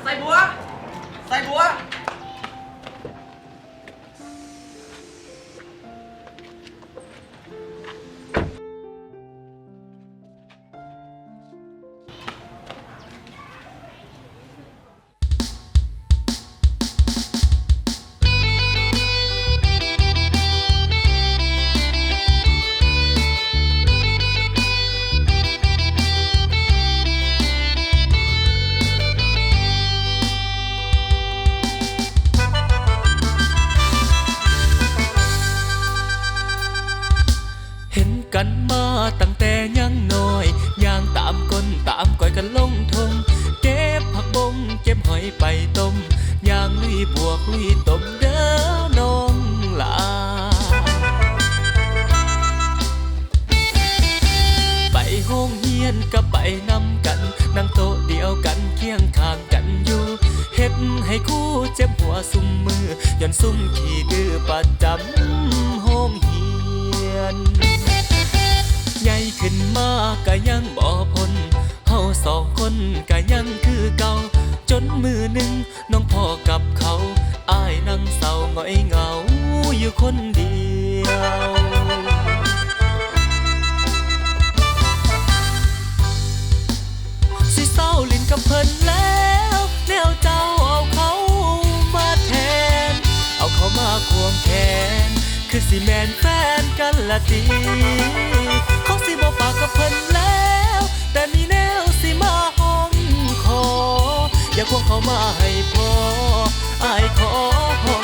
ใส่บัวใส่บัวกันมาตั้งแต่ยังน้อยย่างตามก้นตามก้อยกันลงทงเก็บผักบงเก็บหอยไปต้มย่างลุยบวกลุยต้มเด้อน้องลาไปห้องเฮียนก็ไปนำกันนั่งโต๊ะเดียวกันเคียงข้างกันอยู่เฮ็ดให้คู่เจ็บหัวซุ่มมือย้อนซุ่มขี้ดื้อประจำห้องเฮียนใหญ่ขึ้นมาก็ยังบ่พ้นเฮาสองคนก็ยังคือเก่าจนมือหนึ่งน้องพ่อกับเขาอ้ายนั่งเศร้าหงอยเหงาอยู่คนเดียวสิเศร้าลิ้นกับเพิ่นแล้วแนวเจ้าเอาเขามาแทนเอาเขามาควงแขนคือสิแม่นแฟนกันละติเขาสิบ่ปากกับเพิ่นแล้วแต่มีแนวสิมาห้องขออย่าควงเขามาให้พออ้ายขอห้อง